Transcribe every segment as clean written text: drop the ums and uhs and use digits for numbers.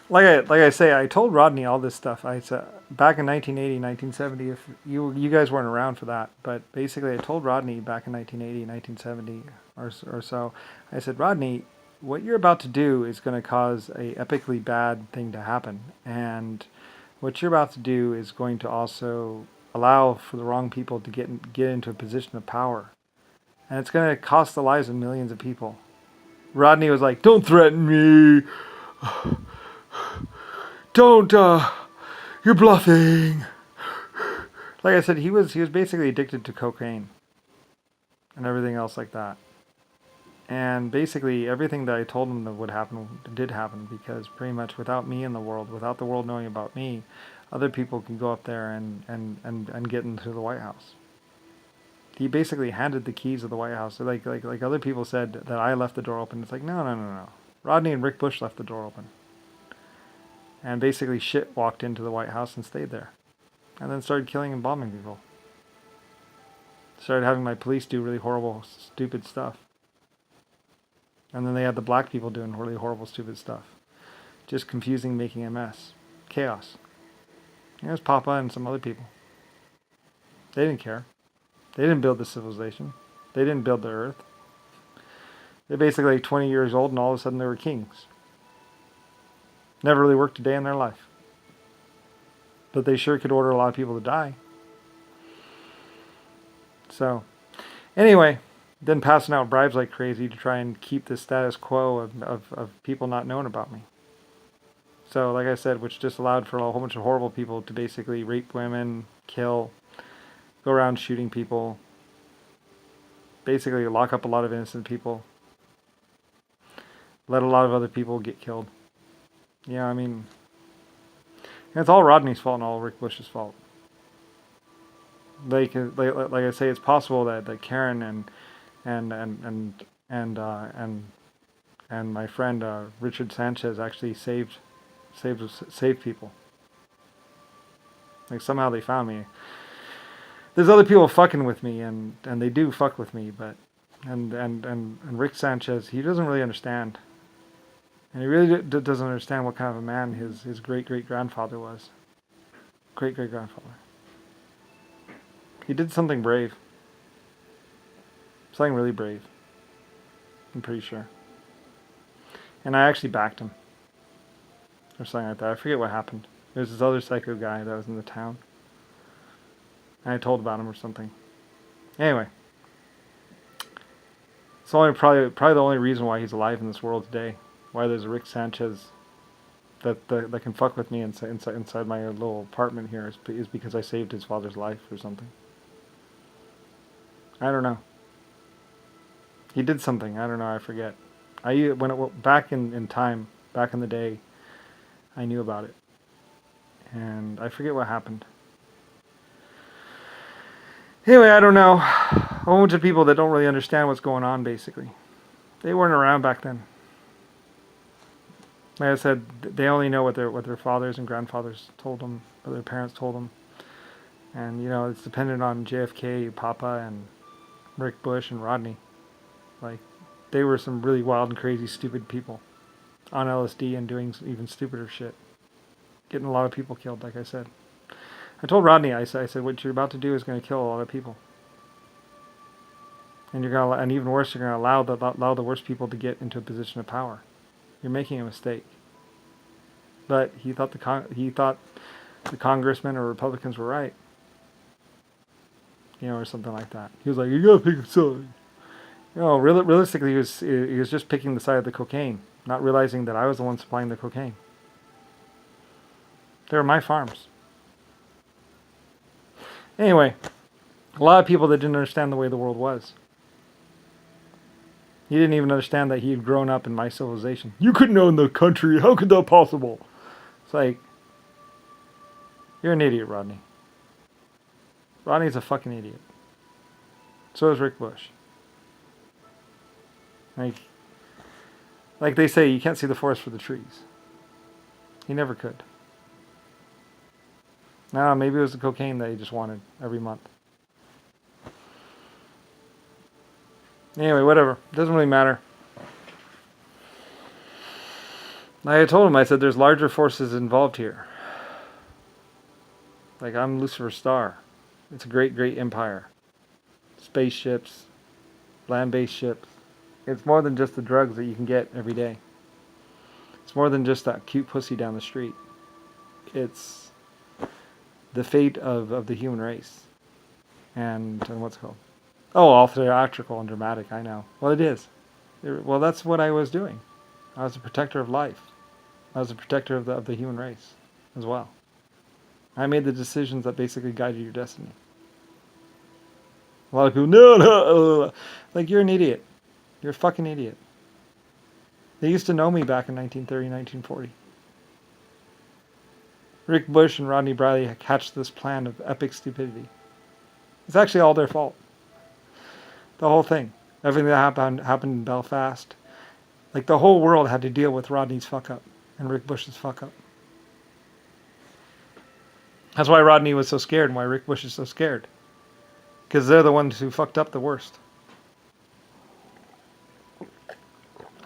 like I say, I told Rodney all this stuff. I said back in 1980, 1970. If you guys weren't around for that, but basically, I told Rodney back in 1980, 1970, or so. I said, Rodney, what you're about to do is going to cause a epically bad thing to happen, and what you're about to do is going to also allow for the wrong people to get into a position of power, and it's going to cost the lives of millions of people. Rodney was like, "Don't threaten me. Don't. You're bluffing." Like I said, he was basically addicted to cocaine and everything else like that. And basically, everything that I told him that would happen did happen because pretty much without me in the world, without the world knowing about me, other people can go up there and get into the White House. He basically handed the keys of the White House. So like other people said that I left the door open. It's like no. Rodney and Rick Bush left the door open, and basically shit walked into the White House and stayed there, and then started killing and bombing people. Started having my police do really horrible, stupid stuff. And then they had the black people doing really horrible, stupid stuff. Just confusing, making a mess. Chaos. Here's Papa and some other people. They didn't care. They didn't build the civilization. They didn't build the earth. They're basically 20 years old and all of a sudden they were kings. Never really worked a day in their life. But they sure could order a lot of people to die. So, anyway, then passing out bribes like crazy to try and keep the status quo of people not knowing about me. So, like I said, which just allowed for a whole bunch of horrible people to basically rape women, kill, go around shooting people, basically lock up a lot of innocent people, let a lot of other people get killed. Yeah, I mean, it's all Rodney's fault and all Rick Bush's fault. Like I say, it's possible that Karen and and and and uh, and and my friend Richard Sanchez actually saved people. Like somehow they found me. There's other people fucking with me, and they do fuck with me, but and Rick Sanchez, he doesn't really understand, and he really doesn't understand what kind of a man his great grandfather was. Great grandfather. He did something brave, something really brave. I'm pretty sure, and I actually backed him or something like that. I forget what happened. There's this other psycho guy that was in the town, and I told about him or something. Anyway, it's only probably the only reason why he's alive in this world today. Why there's a Rick Sanchez that can fuck with me inside my little apartment here is because I saved his father's life or something. I don't know. He did something. I don't know. I forget. When it back in time, back in the day, I knew about it, and I forget what happened. Anyway, I don't know. A whole bunch of people that don't really understand what's going on. Basically, they weren't around back then. Like I said, they only know what their fathers and grandfathers told them, what their parents told them, and it's dependent on JFK, Papa, and Rick Bush and Rodney. Like, they were some really wild and crazy, stupid people on LSD and doing even stupider shit, getting a lot of people killed. Like I said, I told Rodney, I said, what you're about to do is going to kill a lot of people, and even worse, you're going to allow the worst people to get into a position of power. You're making a mistake. But he thought the congressmen or Republicans were right, or something like that. He was like, "You gotta pick a side." Realistically, he was just picking the side of the cocaine, not realizing that I was the one supplying the cocaine. They were my farms. Anyway, a lot of people that didn't understand the way the world was. He didn't even understand that he had grown up in my civilization. You couldn't own the country. How could that possible? It's like, you're an idiot, Rodney. Rodney's a fucking idiot. So is Rick Bush. Like they say, you can't see the forest for the trees. He never could. No, maybe it was the cocaine that he just wanted every month. Anyway, whatever. Doesn't really matter. I told him, I said, there's larger forces involved here. Like, I'm Lucifer Star. It's a great, great empire. Spaceships, land-based ships. It's more than just the drugs that you can get every day. It's more than just that cute pussy down the street. It's the fate of the human race. And what's it called? Oh, all theatrical and dramatic, I know. Well, it is. Well, that's what I was doing. I was a protector of life. I was a protector of the human race as well. I made the decisions that basically guided your destiny. A lot of people, no. Like, you're an idiot. You're a fucking idiot. They used to know me back in 1930, 1940. Rick Bush and Rodney Briley hatched this plan of epic stupidity. It's actually all their fault. The whole thing. Everything that happened in Belfast. Like, the whole world had to deal with Rodney's fuck up and Rick Bush's fuck up. That's why Rodney was so scared and why Rick Bush is so scared. Because they're the ones who fucked up the worst.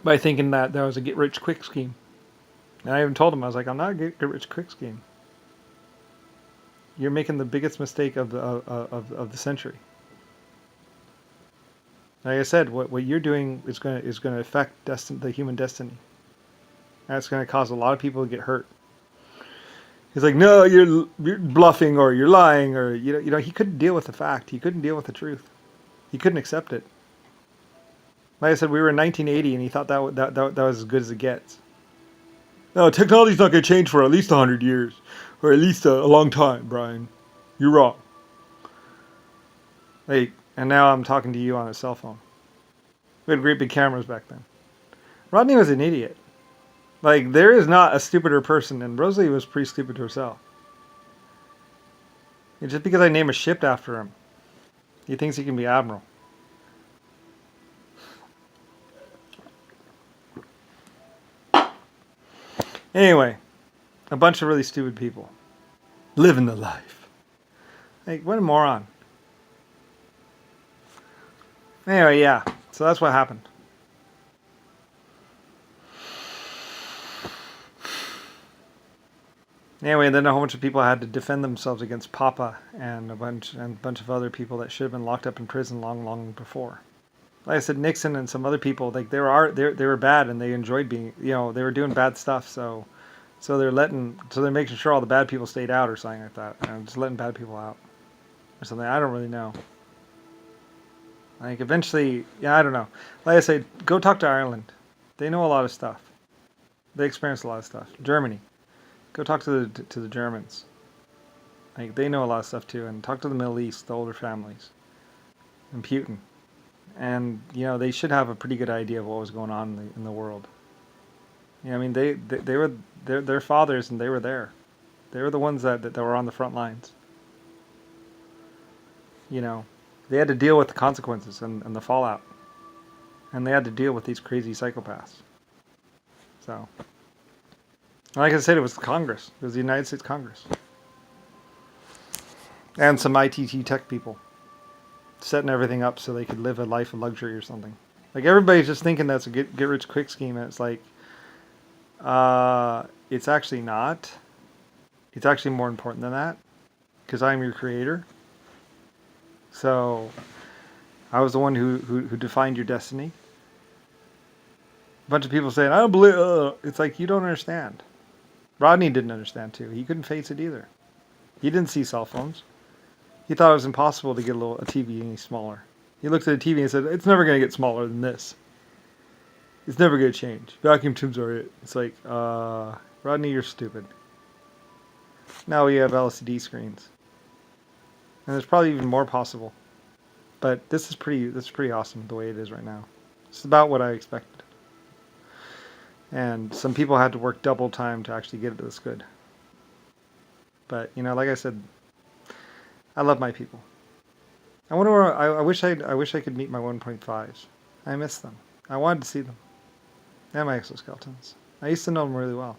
By thinking that there was a get-rich-quick scheme. And I even told him, I was like, I'm not a get-rich-quick scheme. You're making the biggest mistake of the century. Like I said, what you're doing is going to affect the human destiny. And it's going to cause a lot of people to get hurt. He's like, no, you're bluffing or you're lying, or you know. He couldn't deal with the fact. He couldn't deal with the truth. He couldn't accept it. Like I said, we were in 1980, and he thought that was as good as it gets. No, technology's not going to change for at least 100 years, or at least a long time, Brian. You're wrong. Like, and now I'm talking to you on a cell phone. We had great big cameras back then. Rodney was an idiot. Like, there is not a stupider person, and Rosalie was pretty stupid herself. And just because I name a ship after him, he thinks he can be admiral. Anyway, a bunch of really stupid people living the life. Like, what a moron. Anyway, yeah, so that's what happened. Anyway, then a whole bunch of people had to defend themselves against Papa and a bunch of other people that should have been locked up in prison long before. Like I said, Nixon and some other people, like they were bad and they enjoyed being, they were doing bad stuff. So they're making sure all the bad people stayed out or something like that, and just letting bad people out or something. I don't really know. Like eventually, I don't know. Like I said, go talk to Ireland. They know a lot of stuff. They experienced a lot of stuff. Germany. Go talk to the Germans. Like, they know a lot of stuff too. And talk to the Middle East, the older families, and Putin. And they should have a pretty good idea of what was going on in the world. I mean, they were their fathers, and they were there. They were the ones that were on the front lines. They had to deal with the consequences and the fallout, and they had to deal with these crazy psychopaths. So. Like I said, it was Congress. It was the United States Congress. And some ITT tech people. Setting everything up so they could live a life of luxury or something. Like, everybody's just thinking that's a get-rich-quick scheme, and it's like, it's actually not. It's actually more important than that. Because I'm your creator. So, I was the one who defined your destiny. A bunch of people saying, I don't believe... It's like, you don't understand. Rodney didn't understand, too. He couldn't face it either. He didn't see cell phones. He thought it was impossible to get a TV any smaller. He looked at the TV and said, it's never going to get smaller than this. It's never going to change. Vacuum tubes are it. It's like, Rodney, you're stupid. Now we have LCD screens. And there's probably even more possible. But this is pretty awesome the way it is right now. It's about what I expected. And some people had to work double time to actually get it this good. But, like I said, I love my people. I wonder where I wish I could meet my 1.5s. I miss them. I wanted to see them. And my exoskeletons. I used to know them really well.